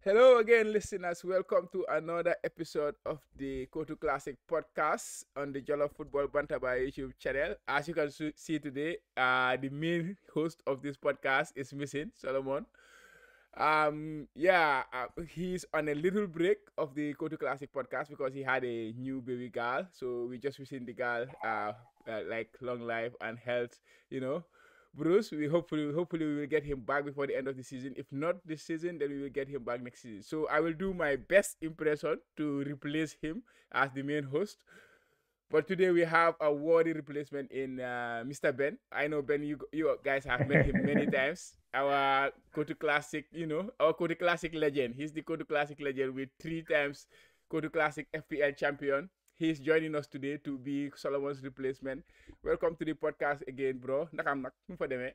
Hello again, listeners. Welcome to another episode of the Kotu Classic podcast on the Jollof Football Bantaba YouTube channel. As you can see today, the main host of this podcast is missing, Solomon. He's on a little break of the Kotu Classic podcast because he had a new baby girl. So we just wishing the girl like long life and health, you know. Bruce, hopefully we will get him back before the end of the season. If not this season, then we will get him back next season. So I will do my best impression to replace him as the main host. But today we have a worthy replacement in Mr. Ben. I know Ben, you guys have met him many times. Our Kotu Classic, our Kotu Classic legend. He's the Kotu Classic legend with 3 times Kotu Classic FPL champion. He's joining us today to be Solomon's replacement. Welcome to the podcast again, bro. Nakam nak for them.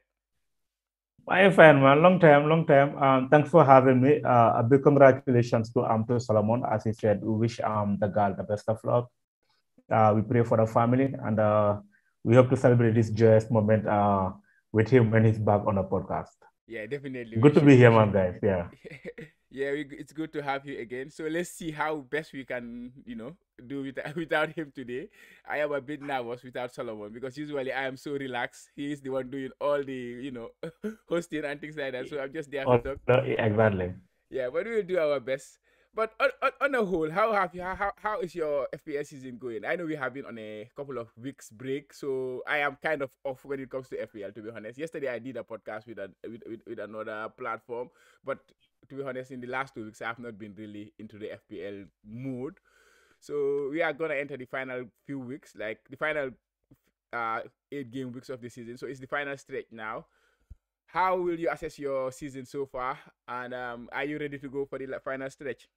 My friend, man, long time, long time. Thanks for having me. A big congratulations to Solomon. As he said, we wish the girl the best of luck. We pray for the family, and we hope to celebrate this joyous moment with him when he's back on the podcast. Yeah, definitely. Good to be here, man, guys. Yeah. Yeah, it's good to have you again. So let's see how best we can, do without him today. I am a bit nervous without Solomon because usually I am so relaxed. He is the one doing all the, hosting and things like that. So I'm just there to talk. Exactly. Yeah, but we will do our best. But on the whole, how is your FPS season going? I know we have been on a couple of weeks break, so I am kind of off when it comes to FPL, to be honest. Yesterday I did a podcast with another platform, but to be honest, in the last 2 weeks I have not been really into the FPL mood. So we are gonna enter the final few weeks, like the final 8 game weeks of the season. So it's the final stretch now. How will you assess your season so far? And are you ready to go for the final stretch?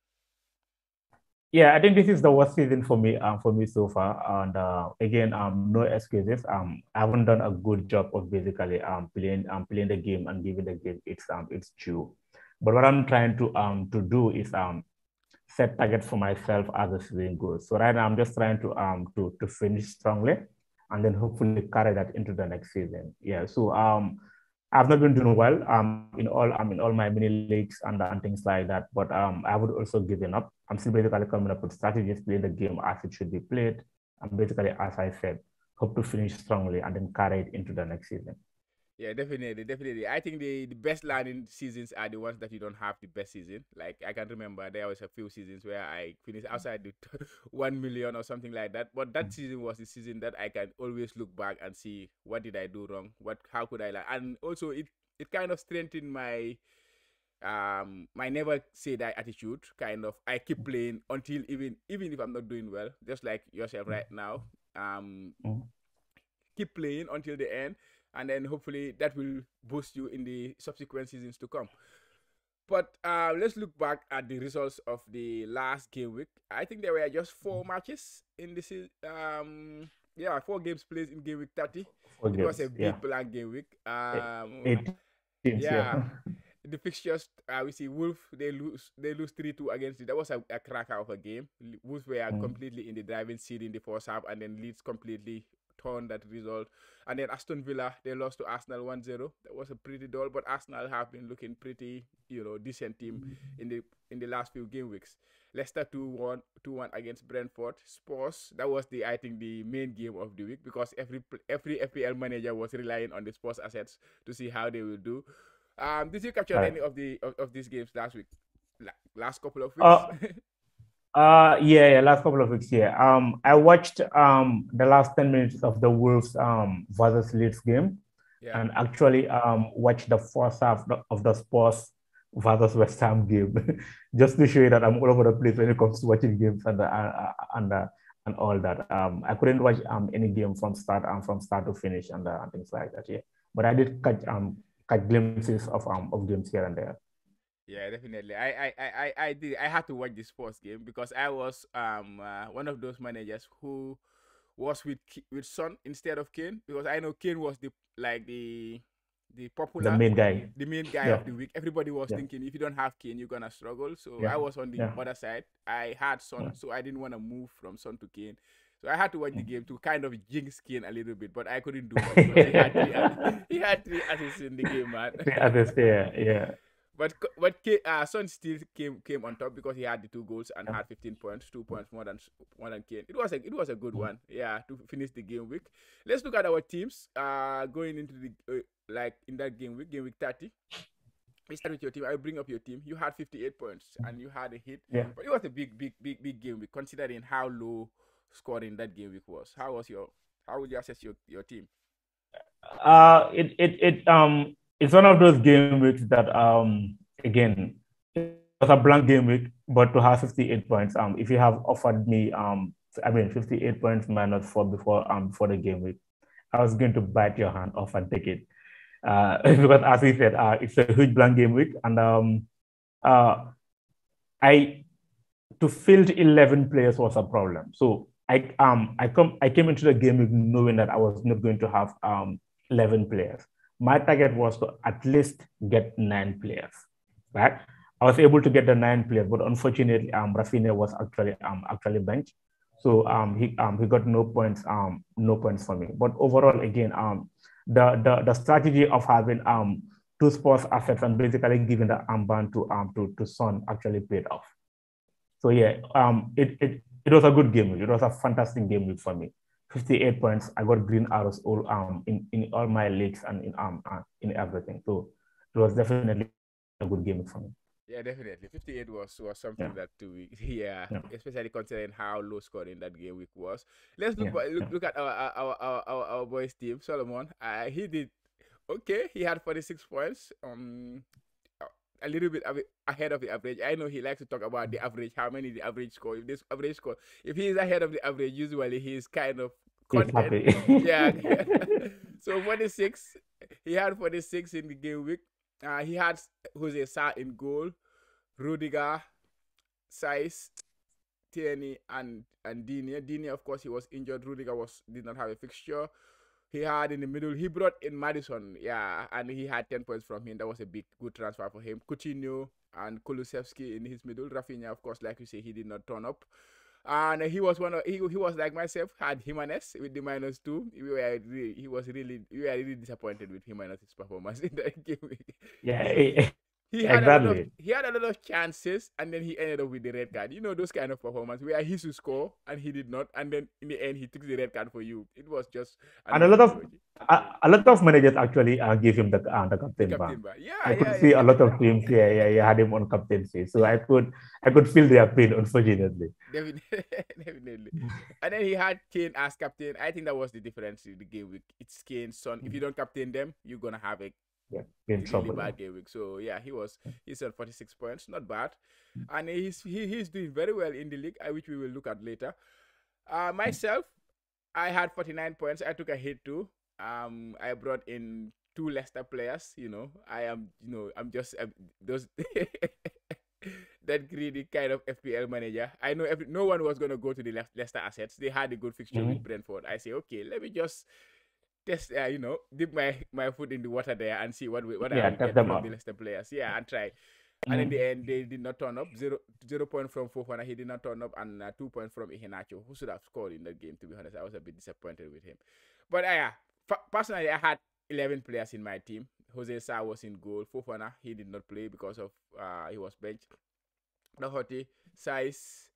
Yeah, I think this is the worst season for me so far. And again, no excuses. I haven't done a good job of basically playing the game and giving the game its due. But what I'm trying to do is set targets for myself as the season goes. So right now I'm just trying to finish strongly and then hopefully carry that into the next season. Yeah. So I've not been doing well in all my mini leagues and things like that. But I would also given up. I'm still basically coming up with strategies, play the game as it should be played. And basically, as I said, hope to finish strongly and then carry it into the next season. Yeah, definitely. I think the best learning seasons are the ones that you don't have the best season. Like I can remember there was a few seasons where I finished outside the 1 million or something like that. But that season was the season that I can always look back and see what did I do wrong, how could I learn, and also it kind of strengthened my my never say die attitude. Kind of I keep playing until even if I'm not doing well, just like yourself right now. Keep playing until the end, and then hopefully that will boost you in the subsequent seasons to come. But let's look back at the results of the last game week. I think there were just 4 matches in this. 4 games played in game week 30. It was a big blank game week. 8 teams, yeah. The fixtures, we see Wolf, they lose 3-2 against it. That was a cracker of a game. Wolves were completely in the driving seat in the first half, and then Leeds completely turned that result. And then Aston Villa, they lost to Arsenal 1-0. That was a pretty dull, but Arsenal have been looking pretty, decent team in the last few game weeks. Leicester 2-1 against Brentford. Spurs, that was I think the main game of the week because every FPL manager was relying on the Spurs assets to see how they will do. Did you capture any of these games last week? Last couple of weeks? Last couple of weeks. Yeah. I watched the last 10 minutes of the Wolves versus Leeds game, and actually watched the first half of the Spurs versus West Ham game, just to show you that I'm all over the place when it comes to watching games and all that. I couldn't watch any game from start to finish and things like that. Yeah, but I did catch glimpses of games here and there. Yeah, definitely. I did. I had to watch the sports game because I was one of those managers who was with Son instead of Kane, because I know Kane was the popular, the main guy of the week. Everybody was thinking if you don't have Kane, you're gonna struggle. So I was on the other side. I had Son, so I didn't want to move from Son to Kane. So I had to watch the game to kind of jinx Kane a little bit, but I couldn't do much because he had 3 assists in the game, man. Others there, yeah. Son still came on top because he had the 2 goals and had 15 points, 2 points more than Kane. It was a good one, yeah, to finish the game week. Let's look at our teams. Going into the like in that game week 30. We start with your team. I bring up your team. You had 58 points and you had a hit, Yeah. but it was a big game week considering how low scoring that game week was. How would you assess your team? It's one of those game weeks that again it was a blank game week, but to have 58 points, if you have offered me 58 points minus 4 before the game week, I was going to bite your hand off and take it. Because as we said, it's a huge blank game week, and uh, I to field 11 players was a problem. So I came into the game knowing that I was not going to have 11 players. My target was to at least get 9 players, right? I was able to get the 9 players, but unfortunately, Rafinha was actually benched, so he got no points for me. But overall, again, the strategy of having two sports assets and basically giving the armband to Son actually paid off. So yeah, it was a good game week. It was a fantastic game week for me. 58 points. I got green arrows all in all my leagues and in everything. So it was definitely a good game week for me. Yeah, definitely. 58 was Yeah, something that 2 week. Yeah, yeah, especially considering how low scoring that game week was. Let's look yeah, look yeah. look at our boys team. Solomon. He did okay. He had 46 points. A little bit ahead of the average. I know he likes to talk about the average, how many the average score. If this average score, if he is ahead of the average, usually he's kind of He's content. happy. Yeah. So 46, he had 46 in the game week. He had Jose Sa in goal, Rudiger, Saiz, Tierney, and Digne. Digne, of course, he was injured. Rudiger did not have a fixture. He had in the middle, he brought in Madison, yeah, and he had 10 points from him. That was a good transfer for him. Coutinho and Kulusevski in his middle. Rafinha, of course, like you say, he did not turn up. And he was he was like myself, had Jimenez with the -2. We were really disappointed with Jimenez's performance in that game. Yeah, he he had a lot of exactly. chances, and then he ended up with the red card. You know those kind of performance where he should score and he did not, and then in the end he took the red card for you. It was just And annoying to watch. a lot of managers actually gave him the The captain ban. captain bar. Yeah, I could yeah, see a yeah. lot of teams, yeah, had him on captaincy. So I could feel their pain, unfortunately. Definitely, definitely. And then he had Kane as captain. I think that was the difference in the game week. It's Kane's son. If you don't captain them, you're gonna have a Yeah, in really trouble. bad game week. So yeah, he's at 46 points, not bad, and he's doing very well in the league, which we will look at later. Myself, I had 49 points. I took a hit too. I brought in 2 Leicester players. I'm just those that greedy kind of FPL manager. I know no one was gonna go to the Leicester assets. They had a good fixture with Mhm. Brentford. I say, okay, let me just test, dip my foot in the water there and see what I Yeah, will tap get them from the up. Leicester players. Yeah, and try. And in the Mhm. end, they did not turn up. Zero point from Fofana, he did not turn up, and 2 points from Iheanacho, who should have scored in that game. To be honest, I was a bit disappointed with him. But yeah, personally, I had 11 players in my team. Jose Sa was in goal. Fofana, he did not play because of he was benched. Doherty, Saiz,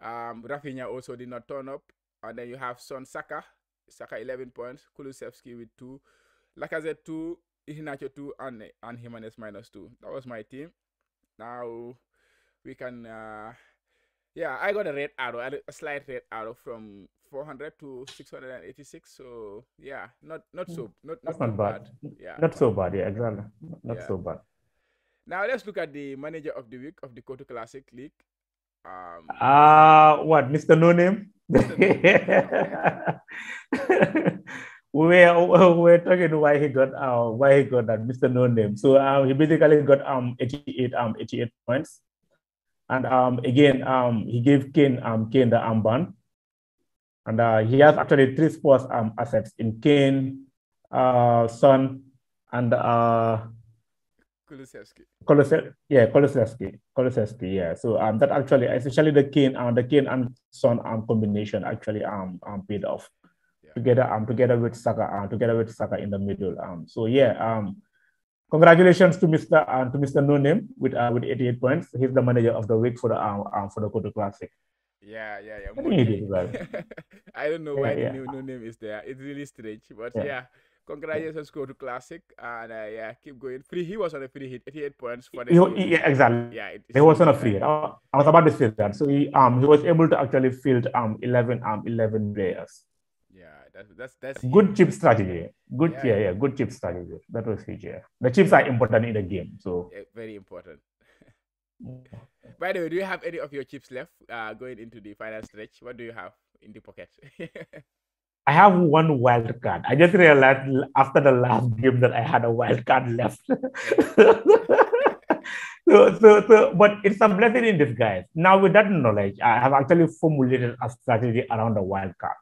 Rafinha also did not turn up. And then you have Son Saka 11 points, Kulusevski with 2, Lacazette 2, Iheanacho 2, and Jimenez -2. That was my team. Now we can, yeah, I got a red arrow, a slight red arrow from 400 to 686. So yeah, That's not too not bad. bad. Yeah, Not so bad. Yeah, exactly. Not yeah. so bad. Now let's look at the manager of the week of the Kotu Classic League. What, Mr. No Name? Mr. No Name. We're talking why he got that Mr. No Name. So he basically got 88 points. And again, he gave Kane the armband. And he has actually 3 sports assets in Kane, Son, and Kulusevski. Kulusevski, yeah. So that actually, especially the Kane and Son combination actually paid off Yeah. together with Saka in the middle. So yeah, Congratulations to Mr. No Name with 88 points. He's the manager of the week for the Kotu Classic. Yeah. I think he did Monkey. well. I don't know Yeah, why the yeah, no name is there. It's really strange, but yeah, yeah. yeah. Congratulations, go to Classic, and yeah, keep going. Free. He was on a free hit, 88 points for He, this game week. yeah, exactly. Yeah, He it's was on huge, a right? free. I was about to say that. So he was able to actually field 11 players. Yeah, that's Good huge. chip strategy. Good, Yeah, yeah, yeah. Good chip strategy. That was huge. Yeah. The chips are important in the game. So yeah, very important. By the way, do you have any of your chips left going into the final stretch? What do you have in the pocket? I have one wild card. I just realized after the last game that I had a wild card left. Oh. But it's a blessing in disguise. Now, with that knowledge, I have actually formulated a strategy around the wild card.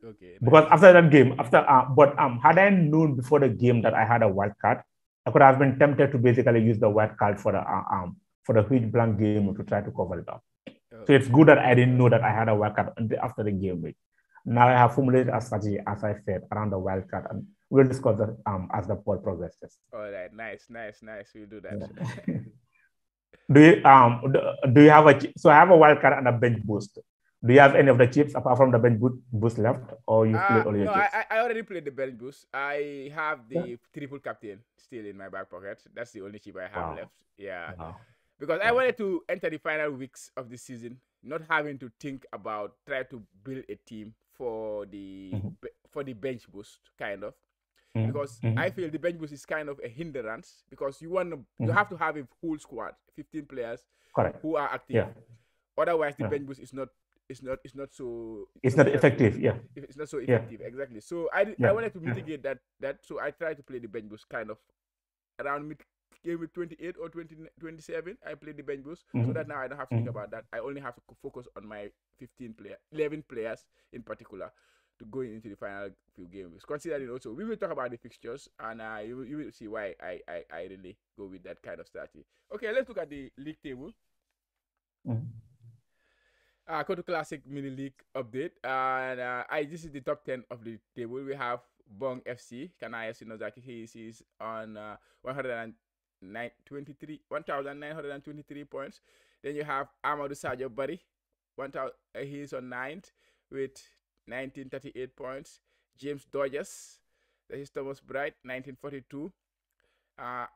Okay, Because nice. after that game, had I known before the game that I had a wild card, I could have been tempted to basically use the wild card for the huge blank game to try to cover it up. So Oh, it's good that I didn't know that I had a wild card until after the game week. Now I have formulated a strategy, as I said, around the wild card, and we'll discuss that as the poll progresses. all right, nice. We'll do that. Yeah. Do you have so I have a wild card and a bench boost. Do you have any of the chips apart from the bench boost left, or you've played all your No, chips? I already played the bench boost. I have Yeah. the triple captain still in my back pocket. That's the only chip I have Wow. left. Yeah, Wow. because I Yeah. wanted to enter the final weeks of the season, not having to think about try to build a team Mm-hmm. for the bench boost kind of. Because Mm-hmm. I feel the bench boost is kind of a hindrance because you Mm-hmm. have to have a whole squad, 15 players Correct. who are active. Yeah. Otherwise, the Yeah. bench boost is not It's so not helpful. effective. Yeah. It's not so Yeah. effective exactly. So I Yeah. wanted to mitigate that. So I tried to play the bench boost kind of around mid game with 28 or 27. I played the bench boost so Mm-hmm. that now I don't have to think about that. I only have to focus on my 11 players in particular to go into the final few games. Considering also, we will talk about the fixtures and you will see why I really go with that kind of strategy. Okay, let's look at the league table. Mm-hmm. Kotu Classic Mini League update. And this is the top 10 of the table. We have Bong FC, Kanaya Sinozaki. He's on 1,923 points. Then you have Amadou Sadio Bari. He's on 9th with 1938 points. James Dodgers. That is Thomas Bright, 1942.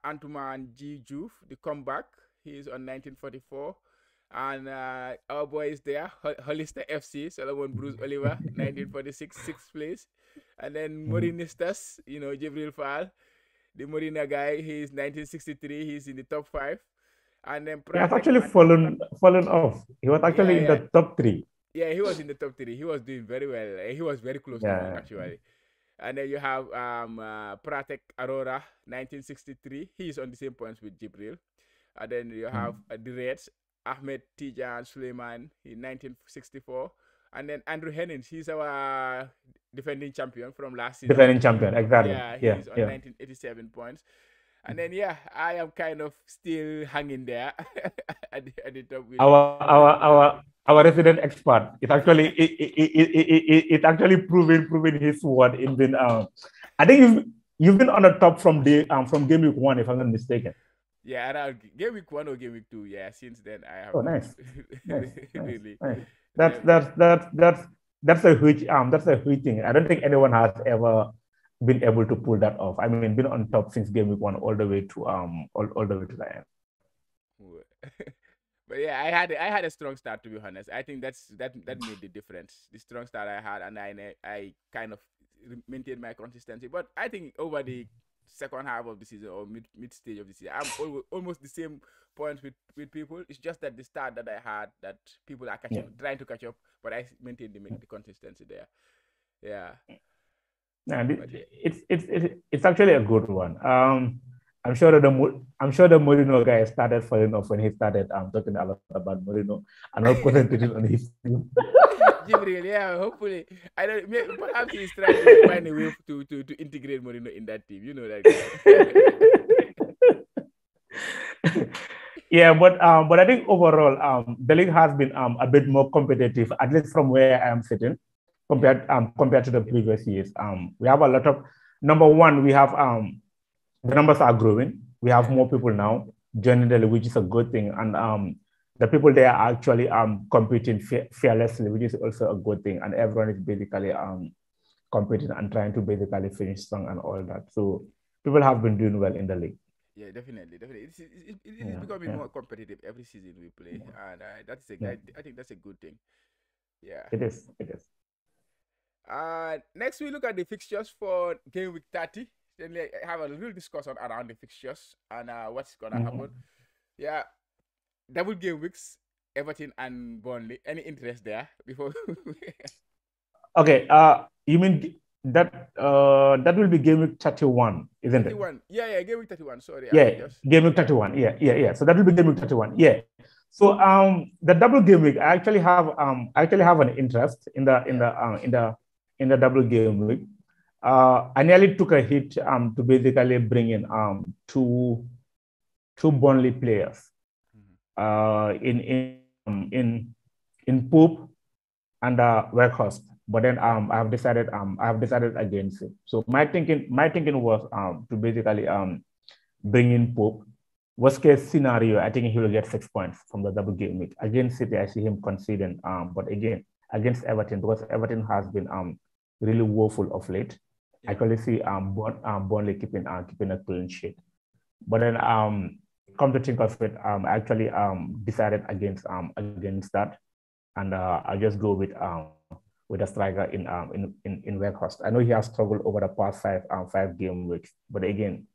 Antuman G. Juve, the comeback. He's on 1944. And our boy is there, Hollister FC, Solomon Bruce Oliver, 1946, 6th place. And then Morinistas, Jibril Fall, the Morina guy, he's 1963, he's in the top 5. And then He has Pratek, actually fallen off. He was actually in yeah. the top 3. Yeah, he was in the top 3. He was doing very well. He was very close to me, actually. And then you have Pratek Aurora, 1963. He's on the same points with Jibril. And then you have the Reds, Ahmed Tijan Suleiman in 1964. And then Andrew Hennings, he's our defending champion from last season. Defending champion, exactly. Yeah, he's on 1987 points. And then, I am kind of still hanging there at the top. With Our resident expert. It's actually it's actually proving his word in been. I think you've been on the top from game week 1, if I'm not mistaken. Yeah, around game week 1 or game week 2. Yeah, since then I have. Oh, nice. Really. Nice. That's a huge thing. I don't think anyone has ever been able to pull that off. I mean, been on top since game week 1 all the way to all the way to the end. But yeah, I had a strong start, to be honest. I think that made the difference. The strong start I had, and I kind of maintained my consistency. But I think over the second half of the season or mid stage of the season, I'm almost the same points with people. It's just that the start that I had, that people are trying to catch up, but I maintained the consistency there. Yeah. It's actually a good one. I'm sure the Mourinho guy started falling off when he started talking a lot about Mourinho and not concentrating on his team. Jibril, yeah, hopefully. I don't. Perhaps he's trying to find a way to integrate Mourinho in that team. You know that. Yeah, but I think overall, the league has been a bit more competitive, at least from where I am sitting, compared to the previous years. We have a lot of number one. We have the numbers are growing. We have Yeah, more people now joining the league, which is a good thing. And the people there are actually competing fearlessly, which is also a good thing. And everyone is basically competing and trying to basically finish strong and all that. So people have been doing well in the league. yeah, definitely, definitely. It is Yeah, becoming yeah, more competitive every season we play, and yeah. I think that's a good thing. Yeah. It is. It is. Next we look at the fixtures for game week 30. Then we have a little discussion around the fixtures and what's gonna happen. Mhm. Yeah, double game weeks, Everton and Burnley. Any interest there before Okay. You mean that will be game week 31, isn't it? 31? Yeah, yeah, game week 31. Sorry, I Yeah, just game week yeah. 31. Yeah, yeah, yeah. So that will be game week 31. Yeah. So the double game week, I actually have an interest Yeah. in the double game week. I nearly took a hit to basically bring in two Burnley players Mhm. in Poop and Weghorst. But then Yeah. I have decided against it. So my thinking was to basically bring in Pope. Worst case scenario, I think he will get 6 points from the double game week. Against City, I see him conceding. But again, against Everton, because Everton has been really woeful of late, I Yeah. actually see Burnley keeping a clean sheet. But then come to think of it, I actually decided against that, and I just go with a striker in Weghorst. I know he has struggled over the past five game weeks, but again,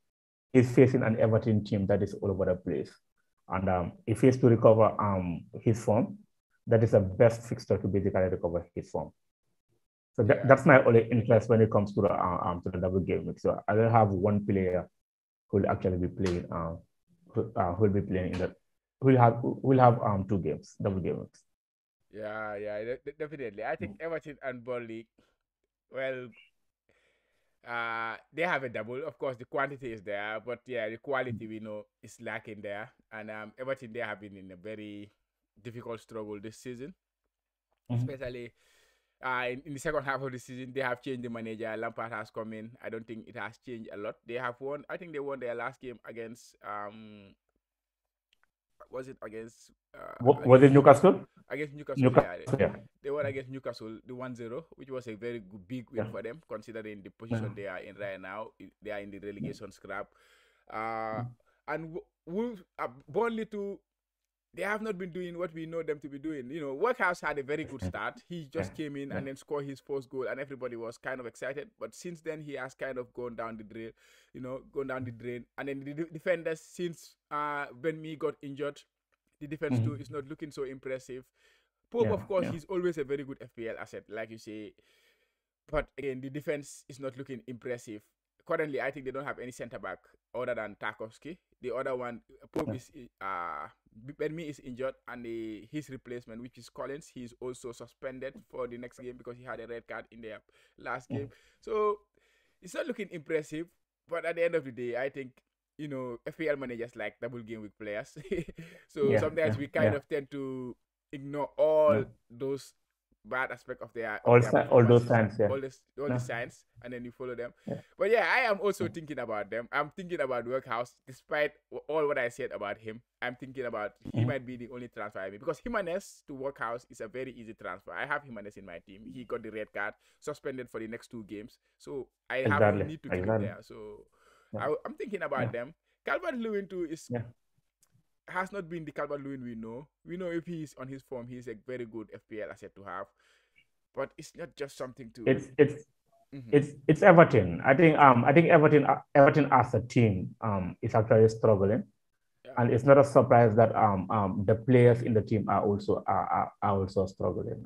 he's facing an Everton team that is all over the place. And if he's to recover his form, that is the best fixture to basically recover his form. So Yeah. that's my only interest when it comes to the double game week. So I don't have one player who will actually be playing who will be playing in the who will have two games, double game weeks. Yeah, yeah, definitely. I think Everton and Burnley, well, they have a double. Of course, the quantity is there, but yeah, the quality we know is lacking there. And Everton, they have been in a very difficult struggle this season, Mhm. especially in the second half of the season. They have changed the manager. Lampard has come in. I don't think it has changed a lot. They have won. I think they won their last game against was it Was against it Newcastle? Newcastle? Against Newcastle, Newcastle, yeah. yeah. They won against Newcastle, the 1-0, which was a very good, big win Yeah. for them, considering the Yeah. position they are in right now. They are in the Yeah. relegation scrap. And Wolves, Burnley too, they have not been doing what we know them to be doing. You know, Workhouse had a very good start. He Yeah. just came in Yeah. and then scored his first goal, and everybody was kind of excited. But since then, he has kind of gone down the drain, gone down the drain. And then the defenders, since when me got injured, the defense too Mhm. is not looking so impressive. Pope, Yeah. of course, Yeah. he's always a very good FPL asset, like you say. But again, the defense is not looking impressive. Currently, I think they don't have any centre back other than Tarkovsky. The other one, Pope Yeah. is Benmi is injured, and his replacement, which is Collins, he's also suspended for the next game because he had a red card in their last Yeah. game. So it's not looking impressive. But at the end of the day, I think FPL managers like double game week players. So Yeah. sometimes Yeah. we kind Yeah. of tend to ignore all Yeah. those bad aspect of All their all those performances, times. Yeah. all the Yeah. signs, and then you follow them. Yeah. But yeah, I am also Yeah. thinking about them. I'm thinking about Workhouse, despite all what I said about him. I'm thinking about he Mhm. might be the only transfer I made, because Jimenez to Workhouse is a very easy transfer. I have Jimenez in my team. He got the red card, suspended for the next two games, so I have no Exactly. need to keep him Exactly. there. So Yeah. I'm thinking about Yeah. them. Calvert Lewin too is Yeah. has not been the Calvert Lewin we know. We know if he's on his form, he's a very good FPL asset to have. But it's not just something to. It's it's Mhm. it's Everton. I think Everton as a team is actually struggling, Yeah, and it's not a surprise that the players in the team are also struggling.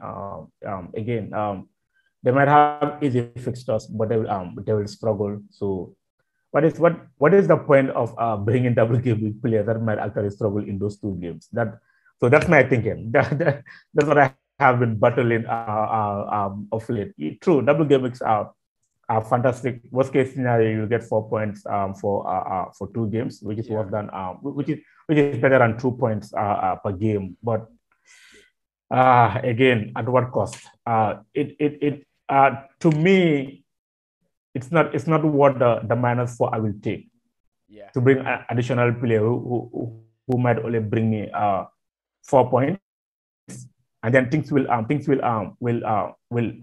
Again, they might have easy fixtures, but they will struggle. So what is the point of bringing double game week players that might actually struggle in those two games? That's my thinking. That's what I have been battling of late. True, double game weeks are fantastic. Worst case scenario, you get 4 points for two games, which is yeah, worth than which is better than 2 points per game. But again, at what cost? To me, it's not what the minus four I will take. Yeah. to bring an additional player who might only bring me 4 points, and then things will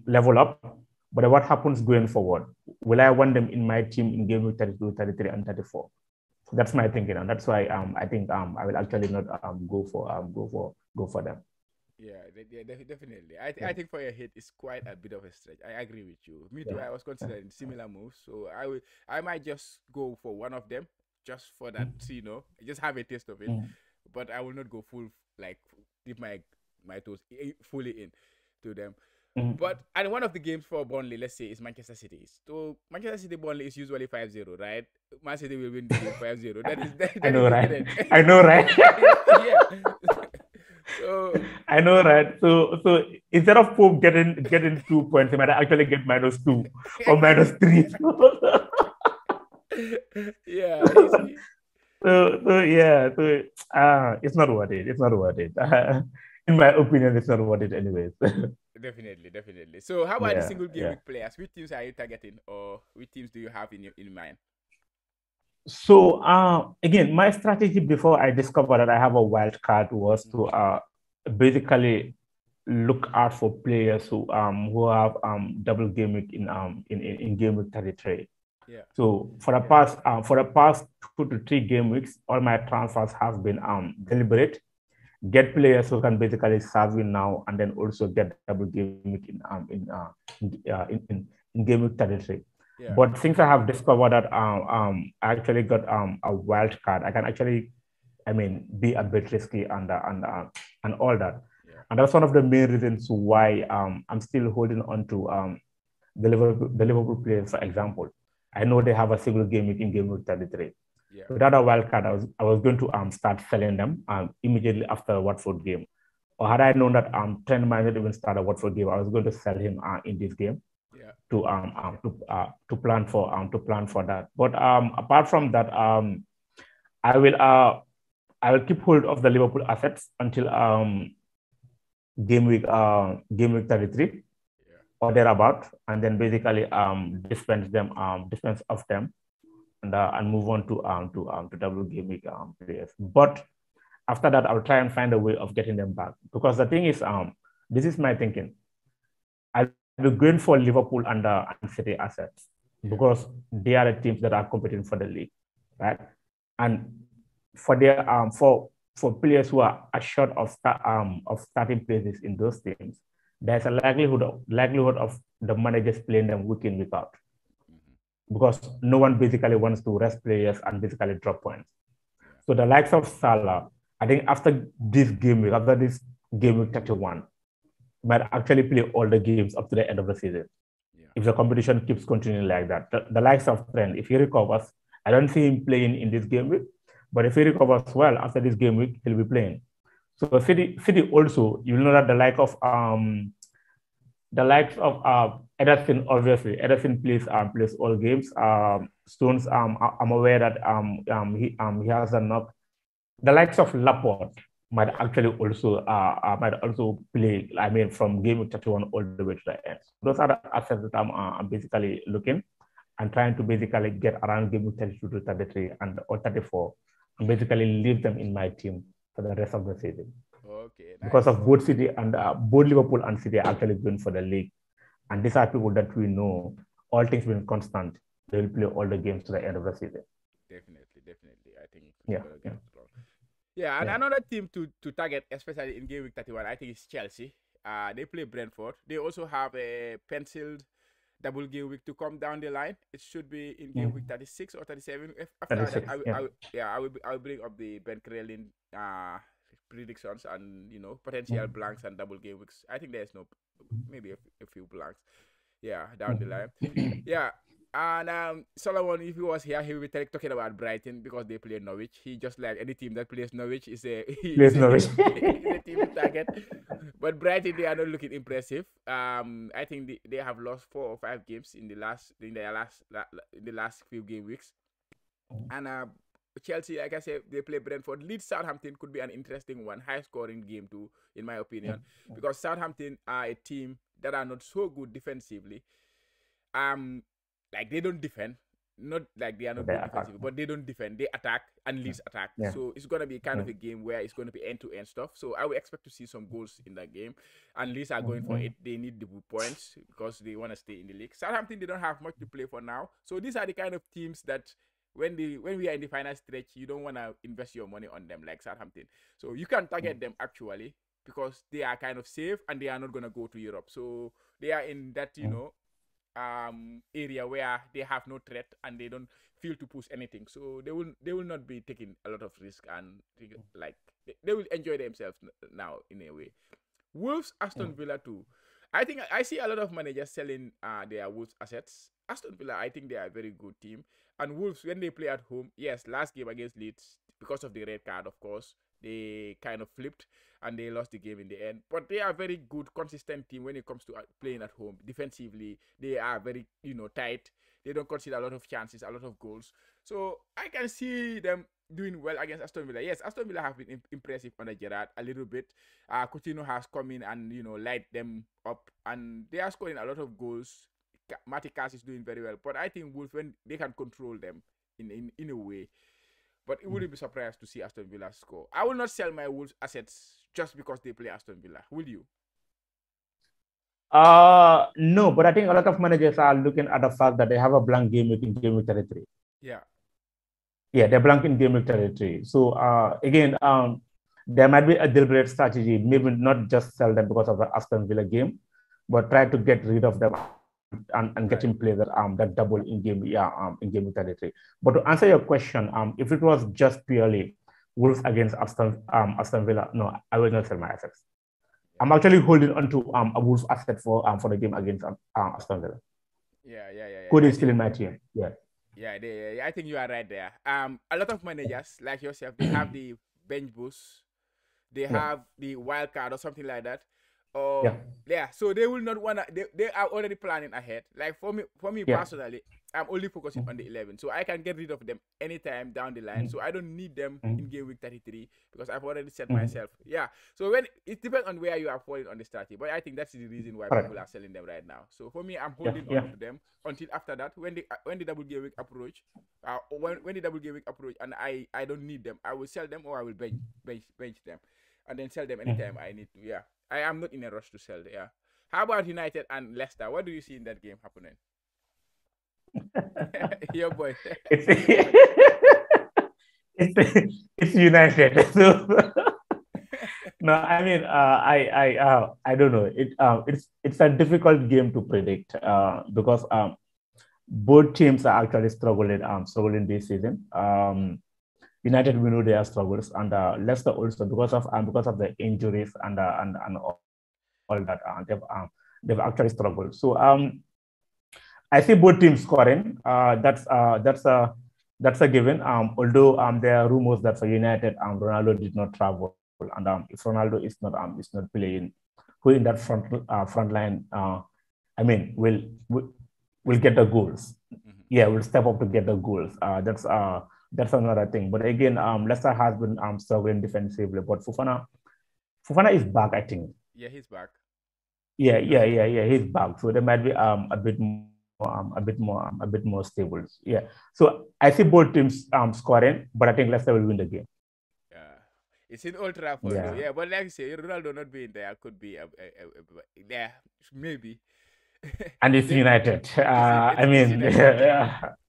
level up. But what happens going forward? Will I want them in my team in game week 32, 33, and 34? That's my thinking, and that's why I think I will actually not go for them. Definitely. Yeah. I think for your hit is quite a bit of a stretch. I agree with you. Me too. Yeah. I was Yeah. considering similar moves, so I might just go for one of them just for that. You know, just have a taste of it, Mm. but I will not go full like dip my toes fully in to them. Mm. But and one of the games for Burnley, let's say, is Manchester City. So Manchester City Burnley is usually 5-0, right? Man City will win the game 5-0. I That is know, the right? trend. I know, right? Yeah. So I know, right? So instead of Pope getting 2 points, he might actually get -2 or -3. yeah, you see. So yeah, so it's not worth it. It's not worth it. In my opinion, it's not worth it, anyways. Definitely. So how about the Yeah, single game yeah. week players? Which teams are you targeting, or which teams do you have in mind? So again, my strategy before I discovered that I have a wild card was to basically look out for players who have double game week in game week 33. Yeah. So for the past 2 to 3 game weeks, all my transfers have been deliberate. Get players who can basically serve you now, and then also get double game week in game week 33. Yeah. But since I have discovered that I actually got a wild card, I can actually, I mean, be a bit risky and all that. Yeah. And that's one of the main reasons why I'm still holding on to the Liverpool players, for example. I know they have a single game week in game week 33. Yeah. Without a wild card, I was going to start selling them immediately after the Watford game. Or had I known that Trent might not even start a Watford game, I was going to sell him in this game Yeah. to plan for that. But apart from that, I will uh, I will keep hold of the Liverpool assets until game week 33 Yeah. or thereabout, and then basically dispense of them and move on to double game week players. But after that, I'll try and find a way of getting them back, because the thing is, this is my thinking. I'll be going for Liverpool and City assets Yeah. because they are the teams that are competing for the league, right? And for their for players who are assured of starting places in those teams, there's a likelihood of the managers playing them week in, week out, Mm-hmm. because no one basically wants to rest players and basically drop points. Yeah. So the likes of Salah, I think after this game week 31, might actually play all the games up to the end of the season. Yeah. If the competition keeps continuing like that, the likes of Trent, if he recovers, I don't see him playing in this game week, but if he recovers well after this game week, he'll be playing. So City also, you know that the likes of Ederson, obviously. Ederson plays all games. Yeah. Stones, I'm aware that he has a knock. The likes of Laporte Yeah. might also play. I mean, from game 31 all the way to the end. Those are the assets that I'm basically looking and trying to basically get around game 32 to 33 and or 34, and basically leave them in my team for the rest of the season, Okay. because Nice. of both Liverpool and City are actually going for the league. And these are people that we know, all things being constant, they will play all the games to the end of the season. Definitely. I think they're Yeah, gonna yeah, get strong. Yeah, and yeah. another team to target, especially in game week 31, I think is Chelsea. They play Brentford. They also have a penciled double game week to come down the line. It should be in game week Mm. 36 or 37. If after that, 36, yeah. I will bring up the Ben Crellin predictions and potential blanks and double game weeks. I think there's no maybe a few blanks. Yeah, down the line. Mm. Yeah. And Solomon, if he was here, he would be talking about Brighton because they play Norwich. He just like any team that plays Norwich is a Please, Norwich. is a team to target. But Brighton, they are not looking impressive. I think they have lost 4 or 5 games in the last few game weeks. And Chelsea, like I said, they play Brentford. Leeds Southampton could be an interesting one, high scoring game too, in my opinion, because Southampton are a team that are not so good defensively. Like they don't defend. not like they are not They good attack. defensively, but they don't defend. They attack and Yeah. leaves attack. Yeah. So it's gonna be kind Yeah. of a game where it's gonna be end-to-end stuff. So I would expect to see some goals in that game. And Leeds are going for Mm-hmm. it. They need the points because they want to stay in the league. Southampton, they don't have much to play for now. So these are the kind of teams that when we are in the final stretch, you don't want to invest your money on them like Southampton. So you can target them actually because they are kind of safe and they are not gonna go to Europe. So they are in that area where they have no threat and they don't feel to push anything. So they will not be taking a lot of risk and like they will enjoy themselves now in a way. Wolves, Aston Villa too. I think I see a lot of managers selling their Wolves assets. Aston Villa, I think they are a very good team. And Wolves, when they play at home, yes, last game against Leeds, because of the red card, of course, they kind of flipped and they lost the game in the end. But they are a very good, consistent team when it comes to playing at home. Defensively, they are very, tight. They don't concede a lot of chances, a lot of goals. So I can see them doing well against Aston Villa. Yes, Aston Villa have been impressive under Gerrard a little bit. Coutinho has come in and light them up, and they are scoring a lot of goals. Matikas is doing very well, but I think Wolves, when they can control them in a way, but it wouldn't be surprised to see Aston Villa score. I will not sell my Wolves assets just because they play Aston Villa. Will you? No, but I think a lot of managers are looking at the fact that they have a blank game week in game week 33. Yeah. Yeah, they're blank in game week 33. So again, there might be a deliberate strategy, maybe not just sell them because of the Aston Villa game, but try to get rid of them and getting players that double in game week 33. But to answer your question, if it was just purely Wolves against Aston Villa, no, I will not sell my assets. I'm actually holding on to a Wolves asset for the game against Aston Villa. Yeah. Kotu is still in my team. Yeah. Yeah, I think you are right there. A lot of managers like yourself, they have the bench boost, they have the wild card or something like that. So they will not wanna. They are already planning ahead. Like for me personally, I'm only focusing on the 11, so I can get rid of them anytime down the line. So I don't need them in game week 33 because I've already set myself. Yeah. So when it depends on where you are falling on the strategy, but I think that's the reason why people are selling them right now. So for me, I'm holding on to them until after that when the double game week approach, when the double game week approach, and I don't need them, I will sell them or I will bench them, and then sell them anytime I need to. Yeah. I am not in a rush to sell. Yeah. How about United and Leicester? What do you see in that game happening? Your boy. it's United. So no, I mean, I don't know. It's a difficult game to predict because both teams are actually struggling this season. United, we know their struggles, and Leicester also because of the injuries and all that they've actually struggled. So I see both teams scoring. That's a given. Although there are rumors that for United, Ronaldo did not travel, and if Ronaldo is not playing, who in that front line, I mean, will get the goals. Yeah, will step up to get the goals. That's another thing. But again, Leicester has been struggling defensively. But Fofana is back, I think. Yeah, he's back. Yeah, he's back. So they might be a bit more stable. Yeah. So I see both teams scoring, but I think Leicester will win the game. Yeah, it's in Old Trafford. Yeah, though. But like you say, Ronaldo not being there could be yeah, maybe. And it's United. I mean,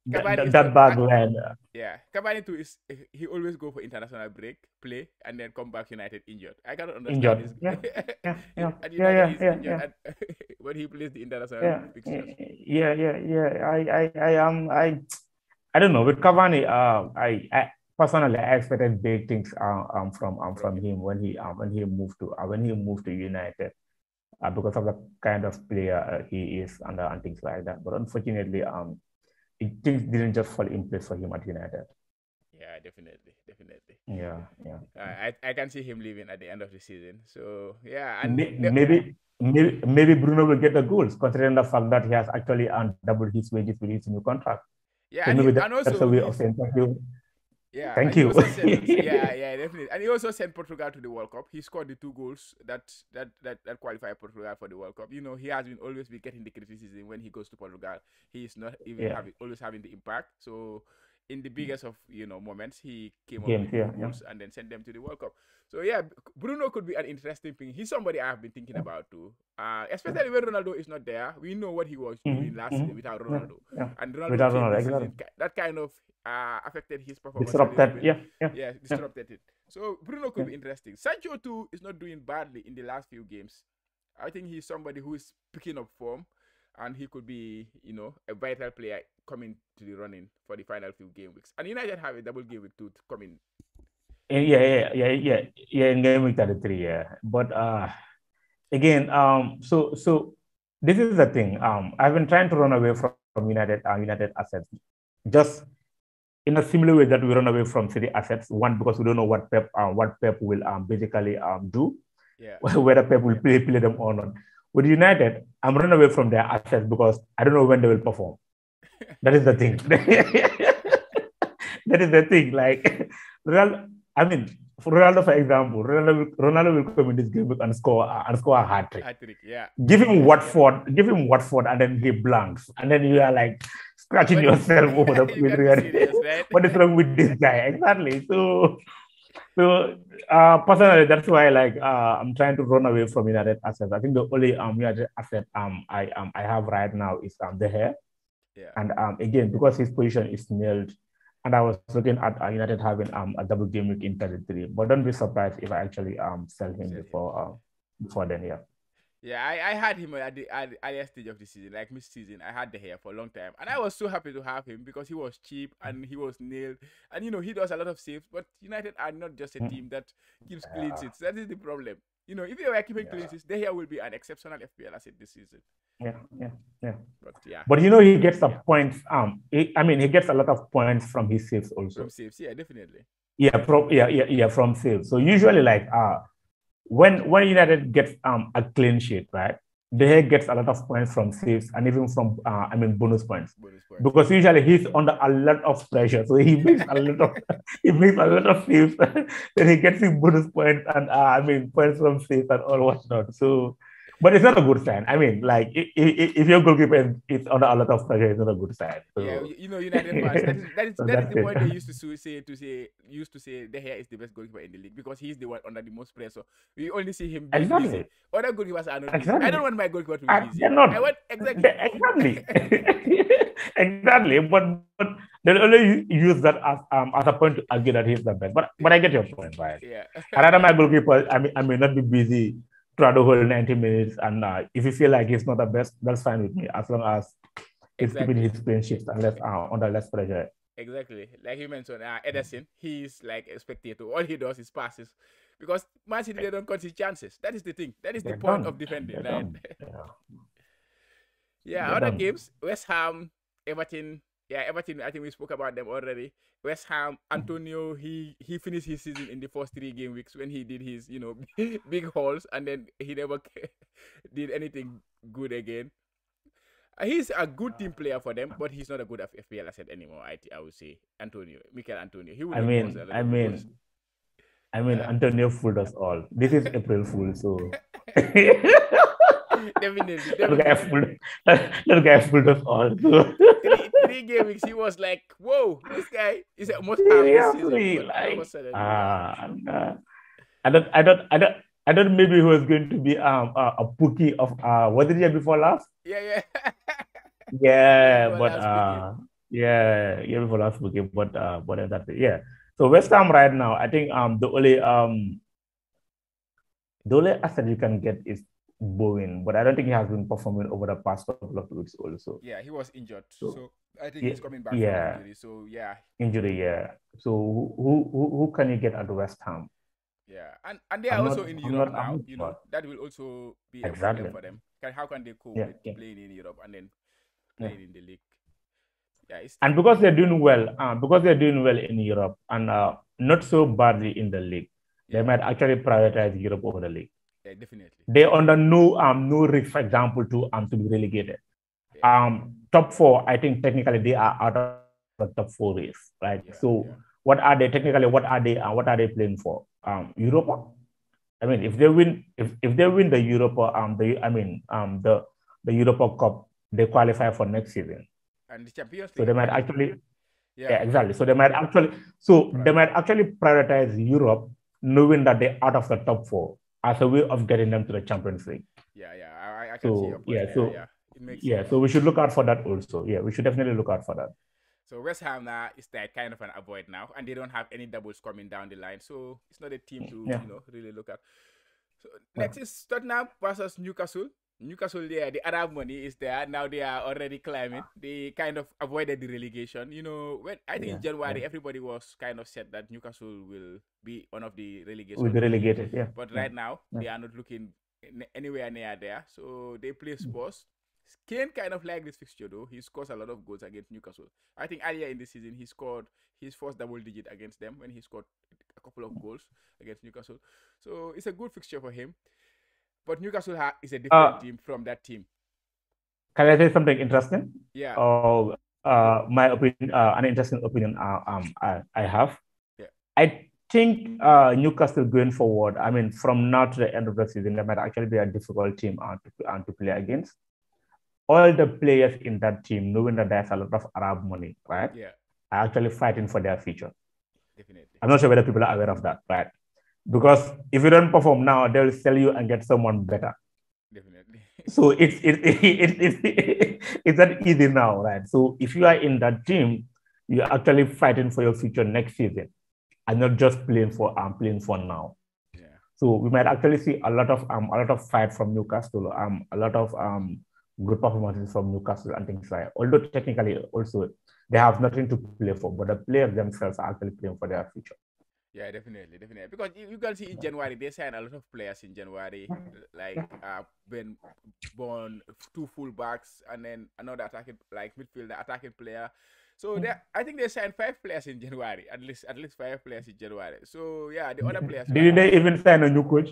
that bag line. Yeah, Cavani too he always go for international break, play, and then come back United injured. I cannot understand injured. He's injured when he plays the international fixtures. I don't know with Cavani. I personally I expected big things from him when he moved to United. Because of the kind of player he is and things like that. But unfortunately, things didn't just fall in place for him at United. Yeah, definitely. Yeah. I can see him leaving at the end of the season. So yeah, and maybe Bruno will get the goals, considering the fact that he has actually doubled his wages with his new contract. Yeah, so maybe that's a way of saying thank you. Yeah, and Thank he you. also sent, yeah, yeah, definitely, and he also sent Portugal to the World Cup. He scored the 2 goals that qualified Portugal for the World Cup. He has been always be getting the criticism when he goes to Portugal. He is not even Yeah, having always having the impact. So, in the biggest of moments, he came up games. with Yeah, two yeah. goals and then sent them to the World Cup. So yeah, Bruno could be an interesting thing. He's somebody I have been thinking about too. Especially when Ronaldo is not there. We know what he was doing last season without Yeah, Ronaldo, yeah. and Ronaldo Without came Ronaldo, this exactly. season. That kind of affected his performance a little Disrupted. bit. Yeah, yeah, Yeah, yeah, disrupted it. So Bruno could yeah. be interesting. Sancho too is not doing badly in the last few games. I think he's somebody who is picking up form, and he could be, a vital player coming to the running for the final few game weeks. And United have a double game week too to come in. Yeah. In game week 33, yeah. But again, so this is the thing. I've been trying to run away from United assets, just in a similar way that we run away from City assets. One, because we don't know what Pep will basically do, Yeah. whether Pep will play them or not. With United, I'm running away from their assets because I don't know when they will perform. That is the thing. That is the thing. Like, I mean, for Ronaldo, for example, Ronaldo will come in this game and score a hat trick. Hat trick, yeah. Give him Watford, and then he blanks, and then you are like scratching yourself over the You can be serious, right? what is wrong with this guy? Exactly. So personally, that's why I'm trying to run away from United assets. I think the only United asset I have right now is the hair. Yeah. And again, because his position is nailed, and I was looking at United having a double game week in 33. But don't be surprised if I actually sell him before then. Yeah. Yeah, I had him at the earlier stage of the season, like mid season. I had the hair for a long time, and I was so happy to have him because he was cheap and he was nailed, and he does a lot of saves. But United are not just a team that keeps clean sheets. That is the problem. If they were keeping clean sheets, De Gea will be an exceptional FPL asset this season. Yeah. But yeah. But he gets a points. He gets a lot of points from his saves also. From saves, yeah, definitely. Yeah, from saves. So usually, when United gets a clean sheet, right? De Gea gets a lot of points from saves and even from bonus points. Because usually he's under a lot of pressure, so he makes a lot of saves. Then he gets his bonus points and points from saves and all whatnot. So, but it's not a good sign. If your goalkeeper is under a lot of pressure, it's not a good sign. So. Yeah, United fans. That is the point they used to say. De Gea is the best goalkeeper in the league because he's the one under the most pressure. We only see him being busy. Other goalkeepers are not busy. I don't want my goalkeeper to be busy. They're not. I want exactly. Exactly. But they'll only use that as a point to argue that he's the best. But I get your point, right? Yeah. Rather my goalkeeper, I may not be busy throughout the whole 90 minutes. And if you feel like he's not the best, that's fine with me, as long as he's keeping his clean sheets under less pressure. Exactly. Like you mentioned, Ederson, he's like a spectator. All he does is passes. Because Man City, they don't concede chances. That is the thing. That is the point of defending, right? Yeah, other games, West Ham, Everton. Yeah, Everton, I think we spoke about them already. West Ham, Antonio, he finished his season in the first 3 game weeks when he did his, big hauls, and then he never did anything good again. He's a good team player for them, but he's not a good FPL asset anymore, I would say. Mikel Antonio. He will Antonio fooled us all. This is April Fool, so definitely. That guy fooled us all. So. 3 game weeks, he was like, "Whoa, this guy is almost half this season." I don't. Maybe he was going to be a bookie of what did he have before last? Yeah. Yeah, but year before last bookie, but that's it. Yeah. So West Ham right now, I think the only asset you can get is Bowen, but I don't think he has been performing over the past couple of weeks also. Yeah, he was injured, so I think he's coming back from injury. So yeah, injury. Yeah. So who can you get at West Ham? Yeah, and they are also in Europe now. That will also be a problem for them. How can they cope with playing in Europe and then playing in the league? Yeah, and because they're doing well, in Europe and not so badly in the league, they might actually prioritize Europe over the league. Yeah, definitely. They're under no risk, for example, to be relegated. Top 4, I think technically they are out of the top 4 race, right? what are they technically? What are they playing for? Europa. I mean, if they win the Europa, the Europa Cup, they qualify for next season. And the Champions So League, they might apparently. actually, Yeah. yeah, exactly. So they might Prioritize. actually prioritize Europe, knowing that they're out of the top four as a way of getting them to the Champions League. Yeah, yeah. I can see your So point there. Yeah. It makes sense. so we should look out for that also. Yeah, we should definitely look out for that. So West Ham now is that kind of an avoid now, and they don't have any doubles coming down the line. So it's not a team to, Yeah, really look at. So yeah. next is Tottenham versus Newcastle. Newcastle, yeah, the Arab money is there. Now they are already climbing. They kind of avoided the relegation. When I think Yeah, in yeah. January everybody was kind of said that Newcastle will be one of the We'll be relegation team, relegated. Yeah, but yeah, right now yeah. they are not looking anywhere near there. So they play Spurs. Kane kind of like this fixture though. He scores a lot of goals against Newcastle. I think earlier in the season he scored his first double digit against them when he scored a couple of goals against Newcastle. So it's a good fixture for him. But Newcastle is a different Uh, team from that team. can I say something interesting? Yeah, Or my opinion, an interesting opinion I have. yeah, I think Newcastle going forward, I mean, from now to the end of the season, they might actually be a difficult team to play against. All the players in that team, knowing that there's a lot of Arab money, right, yeah, are actually fighting for their future. definitely, I'm not sure whether people are aware of that, right? Because if you don't perform now, they'll sell you and get someone better. definitely. So it's not easy now, right? So if you are in that team, you're actually fighting for your future next season and not just playing for now. Yeah, So we might actually see a lot of fight from Newcastle, a lot of good performances from Newcastle and things like that. Although technically also they have nothing to play for, but the players themselves are actually playing for their future. yeah, definitely, definitely. Because you can see in January they signed a lot of players in January, like Ben Born, two fullbacks, and then another attacking like midfielder attacking player. So I think they signed 5 players in January, at least 5 players in January. So yeah, the other players will Did have to they wait. even sign a new coach?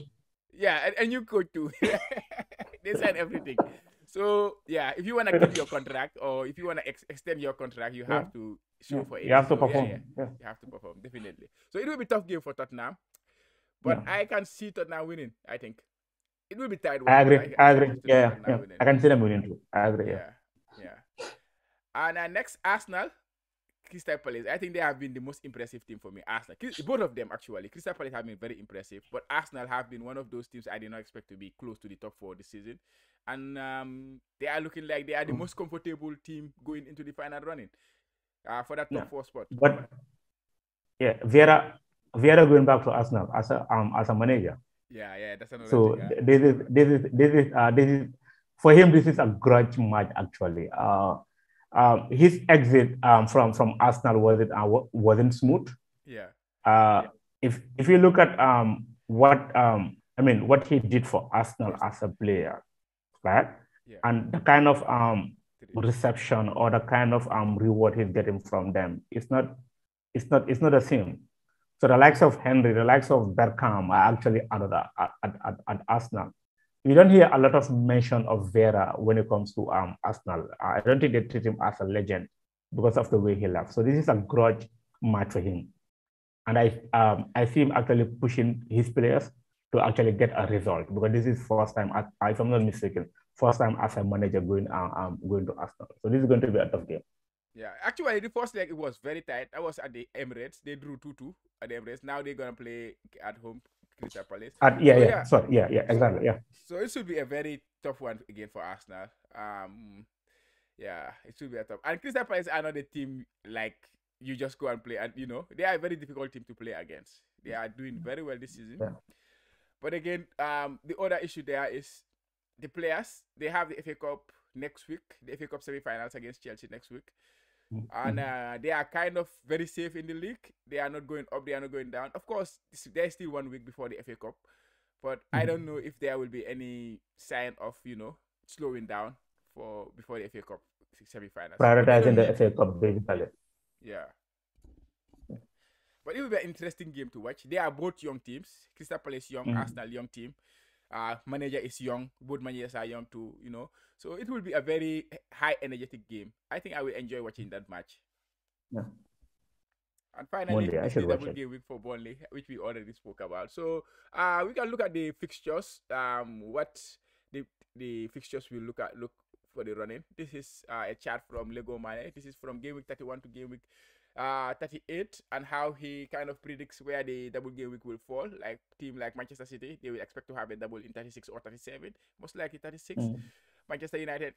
Yeah, and you could too. They sign everything. So yeah, if you wanna keep your contract or if you wanna extend your contract, you Yeah, have to yeah. show for You it. have to So yeah, yeah, perform. Yeah. you have to perform definitely. So it will be a tough game for Tottenham, but Yeah. I can see Tottenham winning. I think it will be tight one, I but agree. I I agree. can see Yeah, Tottenham yeah. winning. I can see them winning too. I agree. Yeah. Yeah, yeah. And next Arsenal, Crystal Palace. I think they have been the most impressive team for me. Arsenal, both of them actually. Crystal Palace have been very impressive, but Arsenal have been one of those teams I did not expect to be close to the top four this season, and they are looking like they are the most comfortable team going into the final running for that top Yeah. four spot. But yeah, Vieira going back to Arsenal as a manager. Yeah, yeah, that's another thing. So this is for him. This is a grudge match actually. His exit from Arsenal wasn't smooth. Yeah, Uh, if you look at what he did for Arsenal first, as a player, right, yeah, and the kind of three. reception or the kind of reward he's getting from them, it's not the same. So the likes of Henry, the likes of Bergkamp are actually at Arsenal. You don't hear a lot of mention of Vera when it comes to Arsenal. I don't think they treat him as a legend because of the way he left. So this is a grudge match for him. And I see him actually pushing his players to actually get a result because this is first time, if I'm not mistaken, first time as a manager going to Arsenal. So this is going to be a tough game. Yeah, actually, the first leg it was very tight. I was at the Emirates. They drew 2-2 at the Emirates. Now they're gonna play at home, Crystal Palace. Yeah, So yeah, yeah, sorry, yeah, exactly, yeah. so it should be a very tough one again for Arsenal. Yeah, it should be a tough. And Crystal Palace are not a team like you just go and play. And they are a very difficult team to play against. They are doing very well this season. Yeah. But again, the other issue there is the players. They have the FA Cup next week, the FA Cup semi-finals against Chelsea next week. And they are kind of very safe in the league. They are not going up, they are not going down. Of course, there's still 1 week before the FA Cup, but I don't know if there will be any sign of slowing down before the FA Cup semi-finals. But they Prioritizing don't the need FA to. Cup basically. Yeah, but it will be an interesting game to watch. They are both young teams. Crystal Palace young, Arsenal young team. Manager is young. Both managers are young too. So it will be a very high energetic game. I think I will enjoy watching that match. Yeah. And finally, Monday. I it's should the watch double it. game week for Burnley, which we already spoke about. So we can look at the fixtures. What the fixtures we look for the running. This is a chart from Lego Mane. This is from game week 31 to game week 38, and how he kind of predicts where the double game week will fall. Like team like Manchester City, they will expect to have a double in 36 or 37, most likely 36. Mm. Manchester United,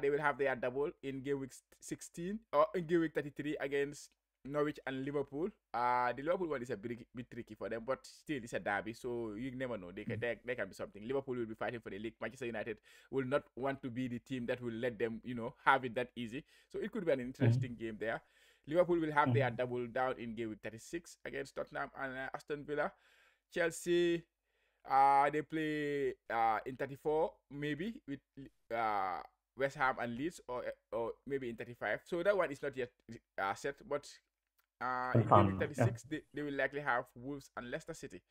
they will have their double in game week 16 or in game week 33 against Norwich and Liverpool. The Liverpool one is a bit tricky for them, but still it's a derby, so you never know. They can be something. Liverpool will be fighting for the league. Manchester United will not want to be the team that will let them, have it that easy. So it could be an Mm. interesting game there. Liverpool will have their Mm. double down in game week 36 against Tottenham and Aston Villa. Chelsea, they play in 34 maybe with uh, West Ham and Leeds, or maybe in 35. So that one is not yet set, but in game week Confirmed. Yeah. 36 they will likely have Wolves and Leicester City.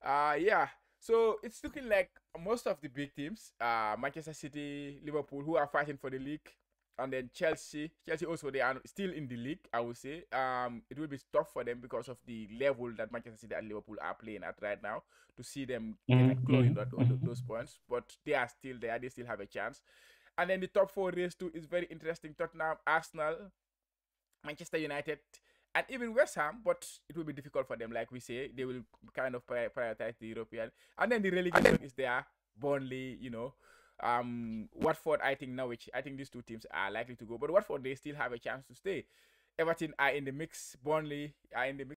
Yeah. So it's looking like most of the big teams, Manchester City, Liverpool, who are fighting for the league, and then Chelsea. Chelsea also, they are still in the league, I would say. It will be tough for them because of the level that Manchester City and Liverpool are playing at right now to see them getting Mm. clawing Mm. those points. But they are still there. They still have a chance. And then the top four race too is very interesting. Tottenham, Arsenal, Manchester United, and even West Ham, but it will be difficult for them. Like we say, they will kind of prioritize the European. And then the relegation is there. Burnley, Watford, I think Norwich. I think these two teams are likely to go. But Watford, they still have a chance to stay. Everton are in the mix. Burnley are in the mix.